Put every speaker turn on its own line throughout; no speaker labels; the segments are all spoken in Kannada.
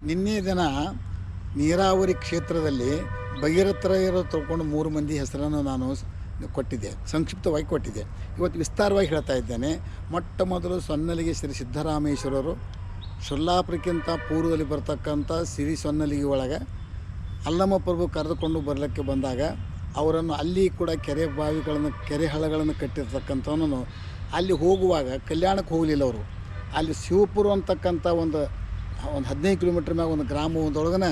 ನಿನ್ನೆ ದಿನ ನೀರಾವರಿ ಕ್ಷೇತ್ರದಲ್ಲಿ ಭಗೀರಥರಾಯರು ತಿಳ್ಕೊಂಡು 3 ಮಂದಿ ಹೆಸರನ್ನು ನಾನು ಕೊಟ್ಟಿದ್ದೆ, ಸಂಕ್ಷಿಪ್ತವಾಗಿ ಕೊಟ್ಟಿದ್ದೆ. ಇವತ್ತು ವಿಸ್ತಾರವಾಗಿ ಹೇಳ್ತಾ ಇದ್ದೇನೆ. ಮೊಟ್ಟ ಮೊದಲು ಸೊನ್ನಲಿಗೆ ಶ್ರೀ ಸಿದ್ದರಾಮೇಶ್ವರರು ಸೊಲ್ಲಾಪುರಕ್ಕಿಂತ ಪೂರ್ವದಲ್ಲಿ ಬರ್ತಕ್ಕಂಥ ಸಿರಿ ಸೊನ್ನಲಿಗೆ ಒಳಗೆ ಅಲ್ಲಮ್ಮ ಪ್ರಭು ಕರೆದುಕೊಂಡು ಬರಲಿಕ್ಕೆ ಬಂದಾಗ ಅವರನ್ನು ಅಲ್ಲಿ ಕೂಡ ಕೆರೆ ಹಳ್ಳಗಳನ್ನು ಕಟ್ಟಿರ್ತಕ್ಕಂಥವನು ಅಲ್ಲಿ ಹೋಗುವಾಗ ಕಲ್ಯಾಣಕ್ಕೆ ಹೋಗಲಿಲ್ಲ. ಅವರು ಅಲ್ಲಿ ಶಿವಪುರ ಅಂತಕ್ಕಂಥ ಒಂದು 15 ಕಿಲೋಮೀಟ್ರ್ ಮ್ಯಾಗ ಒಂದು ಗ್ರಾಮದೊಳಗನ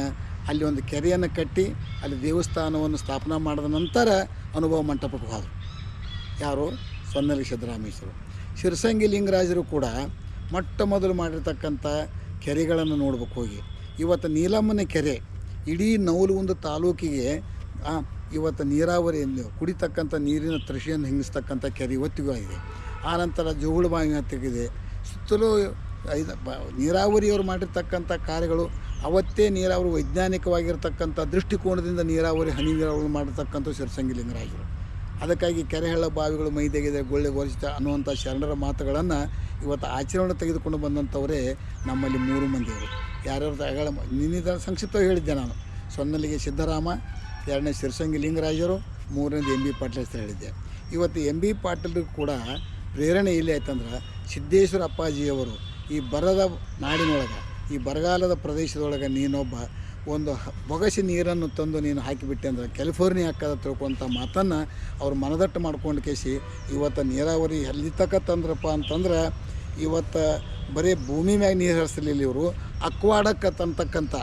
ಅಲ್ಲಿ ಒಂದು ಕೆರೆಯನ್ನು ಕಟ್ಟಿ ಅಲ್ಲಿ ದೇವಸ್ಥಾನವನ್ನು ಸ್ಥಾಪನಾ ಮಾಡಿದ ನಂತರ ಅನುಭವ ಮಂಟಪಕ್ಕೆ ಹೋದರು. ಯಾರು? ಸೊನ್ನಲಿಗೆ ಸಿದ್ದರಾಮೇಶ್ವರರು. ಶಿರಸಂಗಿ ಲಿಂಗರಾಜರು ಕೂಡ ಮೊಟ್ಟ ಮೊದಲು ಮಾಡಿರ್ತಕ್ಕಂಥ ಕೆರೆಗಳನ್ನು ನೋಡ್ಬೇಕು ಹೋಗಿ. ಇವತ್ತು ನೀಲಮ್ಮನ ಕೆರೆ ಇಡೀ ನವಲಗುಂದ ತಾಲೂಕಿಗೆ ಇವತ್ತು ನೀರಾವರಿಯಲ್ಲಿ ಕುಡಿತಕ್ಕಂಥ ನೀರಿನ ತೃಷಿಯನ್ನು ಹಿಂಗಿಸ್ತಕ್ಕಂಥ ಕೆರೆ ಇವತ್ತಿಗೂ ಆಗಿದೆ. ಆನಂತರ ಜೋಗುಳ ಬಾವಿ ತೆಗೆದಿದೆ. ಸುತ್ತಲೂ ನೀರಾವರಿಯವರು ಮಾಡಿರ್ತಕ್ಕಂಥ ಕಾರ್ಯಗಳು ಅವತ್ತೇ ನೀರಾವರಿ ವೈಜ್ಞಾನಿಕವಾಗಿರ್ತಕ್ಕಂಥ ದೃಷ್ಟಿಕೋನದಿಂದ ನೀರಾವರಿ ಹನಿ ನೀರಾವರಿ ಮಾಡಿರ್ತಕ್ಕಂಥ ಶಿರಸಂಗಿ ಲಿಂಗರಾಜರು. ಅದಕ್ಕಾಗಿ ಕೆರೆಹಳ್ಳ ಬಾವಿಗಳು ಮೈದೆಗೆದೆ ಗೊಳ್ಳೆ ಗೋರಿಸಿದ ಅನ್ನುವಂಥ ಶರಣರ ಮಾತುಗಳನ್ನು ಇವತ್ತು ಆಚರಣೆ ತೆಗೆದುಕೊಂಡು ಬಂದಂಥವರೇ ನಮ್ಮಲ್ಲಿ 3 ಮಂದಿಯವರು. ಯಾರ್ಯಾರು ನಿನ್ನೆ ಸಂಕ್ಷಿಪ್ತವಾಗಿ ಹೇಳಿದ್ದೆ ನಾನು. ಸೊನ್ನಲಿಗೆ ಸಿದ್ದರಾಮ, 2ನೇ ಶಿರಸಂಗಿ ಲಿಂಗರಾಜರು, 3ನೇದು ಎಂ ಬಿ ಪಾಟೀಲ್ ಹೆಸರು ಹೇಳಿದ್ದೆ. ಇವತ್ತು ಎಂ ಬಿ ಪಾಟೀಲ್ರಿಗೂ ಕೂಡ ಪ್ರೇರಣೆ ಎಲ್ಲಿ ಆಯ್ತಂದ್ರೆ ಸಿದ್ದೇಶ್ವರ ಅಪ್ಪಾಜಿಯವರು ಈ ಬರದ ನಾಡಿನೊಳಗೆ, ಈ ಬರಗಾಲದ ಪ್ರದೇಶದೊಳಗೆ ನೀನೊಬ್ಬ ಒಂದು ಬೊಗಸೆ ನೀರನ್ನು ತಂದು ನೀನು ಹಾಕಿಬಿಟ್ಟೆ ಅಂದ್ರೆ ಕ್ಯಾಲಿಫೋರ್ನಿಯಾ ಹಾಕದ ತಿಳ್ಕೊಂಥ ಮಾತನ್ನು ಅವ್ರು ಮನದಟ್ಟು ಮಾಡ್ಕೊಂಡು ಕೇಸಿ ಇವತ್ತು ನೀರಾವರಿ ಎಲ್ಲಿ ತಕ್ಕ ತಂದ್ರಪ್ಪ ಅಂತಂದ್ರೆ ಇವತ್ತು ಬರೀ ಭೂಮಿ ಮ್ಯಾಗ ನೀರು ಹರಿಸಲಿಲ್ಲ. ಇವರು ಅಕ್ವಾಡಕ್ಕೆ ತಂತಕ್ಕಂಥ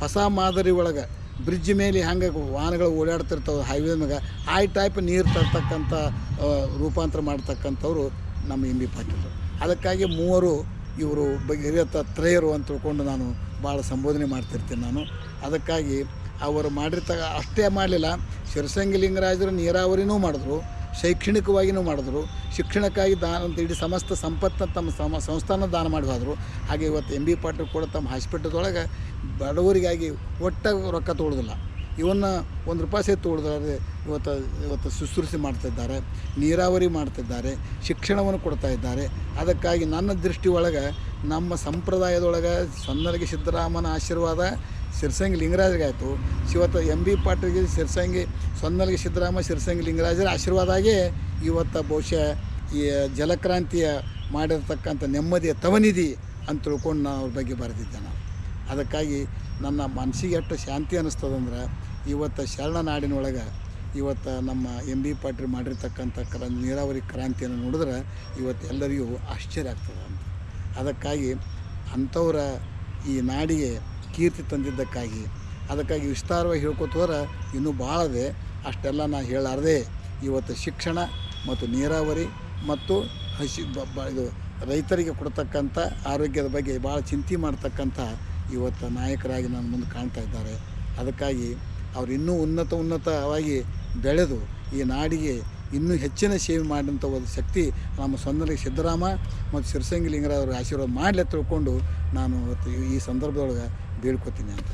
ಹೊಸ ಮಾದರಿ ಒಳಗೆ ಬ್ರಿಡ್ಜ್ ಮೇಲೆ ಹೆಂಗೆ ವಾಹನಗಳು ಓಡಾಡ್ತಿರ್ತಾವೆ ಹೈವೇ ಮ್ಯಾಗ ಆ ಟೈಪ್ ನೀರು ತರ್ತಕ್ಕಂಥ ರೂಪಾಂತರ ಮಾಡ್ತಕ್ಕಂಥವ್ರು ನಮ್ಮ ಎಂ ಬಿ ಪಾಟೀಲರು. ಅದಕ್ಕಾಗಿ 3 ಇವರು ಭಗೀರಥ ತ್ರಯರು ಅಂತ ತಿಳ್ಕೊಂಡು ನಾನು ಭಾಳ ಸಂಬೋಧನೆ ಮಾಡ್ತಿರ್ತೀನಿ ನಾನು. ಅದಕ್ಕಾಗಿ ಅವರು ಅಷ್ಟೇ ಮಾಡಲಿಲ್ಲ, ಶಿರಸಂಗಿ ಲಿಂಗರಾಜರು ನೀರಾವರಿನೂ ಮಾಡಿದ್ರು, ಶೈಕ್ಷಣಿಕವಾಗಿಯೂ ಮಾಡಿದ್ರು, ಶಿಕ್ಷಣಕ್ಕಾಗಿ ದಾನ ಅಂತ ಇಡೀ ಸಮಸ್ತ ಸಂಪತ್ತನ್ನು ತಮ್ಮ ಸಂಸ್ಥಾನ ದಾನ ಮಾಡಿ ಹೋದರು. ಹಾಗೆ ಇವತ್ತು ಎಂ ಬಿ ಪಾಟೀಲ್ ಕೂಡ ತಮ್ಮ ಹಾಸ್ಪಿಟಲ್ದೊಳಗೆ ಬಡವರಿಗಾಗಿ ಒಟ್ಟಾಗಿ ರೊಕ್ಕ ತೊಗೊಳ್ಳೋದಿಲ್ಲ, ಇವನ್ನ ₹1 ಸಹಿತ ತೊಗೊಳ್ತಾರೆ. ಇವತ್ತು ಶುಶ್ರೂಷೆ ಮಾಡ್ತಿದ್ದಾರೆ, ನೀರಾವರಿ ಮಾಡ್ತಿದ್ದಾರೆ, ಶಿಕ್ಷಣವನ್ನು ಕೊಡ್ತಾ ಇದ್ದಾರೆ. ಅದಕ್ಕಾಗಿ ನನ್ನ ದೃಷ್ಟಿ ಒಳಗೆ ನಮ್ಮ ಸಂಪ್ರದಾಯದೊಳಗೆ ಸೊನ್ನಲಿಗೆ ಸಿದ್ದರಾಮನ ಆಶೀರ್ವಾದ ಶಿರಸಂಗಿ ಲಿಂಗರಾಜರಿಗಾಯಿತು. ಇವತ್ತು ಎಂ ಬಿ ಪಾಟೀಲ್ಗೆ ಸೊನ್ನಲಿಗೆ ಸಿದ್ದರಾಮ ಶಿರಸಂಗಿ ಲಿಂಗರಾಜರ ಆಶೀರ್ವಾದ ಆಗೇ ಇವತ್ತು ಬಹುಶಃ ಈ ಜಲಕ್ರಾಂತಿಯ ಮಾಡಿರ್ತಕ್ಕಂಥ ನೆಮ್ಮದಿಯ ತವನಿಧಿ ಅಂತ ತಿಳ್ಕೊಂಡು ನಾನು ಅವ್ರ ಬಗ್ಗೆ ಬರೆದಿದ್ದೆ ನಾನು. ಅದಕ್ಕಾಗಿ ನನ್ನ ಮನಸ್ಸಿಗೆ ಎಷ್ಟು ಶಾಂತಿ ಅನ್ನಿಸ್ತದಂದ್ರೆ ಇವತ್ತು ಶರಣ ನಾಡಿನೊಳಗೆ ಇವತ್ತು ನಮ್ಮ ಎಂ ಬಿ ಪಾಟೀಲ್ ಮಾಡಿರ್ತಕ್ಕಂಥ ನೀರಾವರಿ ಕ್ರಾಂತಿಯನ್ನು ನೋಡಿದ್ರೆ ಇವತ್ತು ಎಲ್ಲರಿಗೂ ಆಶ್ಚರ್ಯ ಆಗ್ತದೆ ಅಂತ. ಅದಕ್ಕಾಗಿ ಅಂಥವರ ಈ ನಾಡಿಗೆ ಕೀರ್ತಿ ತಂದಿದ್ದಕ್ಕಾಗಿ ಅದಕ್ಕಾಗಿ ವಿಸ್ತಾರವಾಗಿ ಹೇಳ್ಕೊತ ಹೋದ್ರೆ ಇನ್ನೂ ಭಾಳದೆ. ಅಷ್ಟೆಲ್ಲ ನಾನು ಹೇಳಾರ್ದೆ ಇವತ್ತು ಶಿಕ್ಷಣ ಮತ್ತು ನೀರಾವರಿ ಮತ್ತು ಇದು ರೈತರಿಗೆ ಕೊಡ್ತಕ್ಕಂಥ ಆರೋಗ್ಯದ ಬಗ್ಗೆ ಭಾಳ ಚಿಂತೆ ಮಾಡ್ತಕ್ಕಂಥ ಇವತ್ತು ನಾಯಕರಾಗಿ ನನ್ನ ಮುಂದೆ ಕಾಣ್ತಾ ಇದ್ದಾರೆ. ಅದಕ್ಕಾಗಿ ಅವರು ಇನ್ನೂ ಉನ್ನತವಾಗಿ ಬೆಳೆದು ಈ ನಾಡಿಗೆ ಇನ್ನೂ ಹೆಚ್ಚಿನ ಸೇವೆ ಮಾಡಿದಂಥ ಒಂದು ಶಕ್ತಿ ನಮ್ಮ ಸೊನ್ನಲಿಗೆ ಸಿದ್ದರಾಮ ಮತ್ತು ಶಿರಸಂಗಿ ಲಿಂಗರಾಜರ ಆಶೀರ್ವಾದ ಮಾಡಲಿ ತಿಳ್ಕೊಂಡು ನಾನು ಈ ಸಂದರ್ಭದೊಳಗೆ ಬೇಡ್ಕೊತೀನಿ ಅಂತ.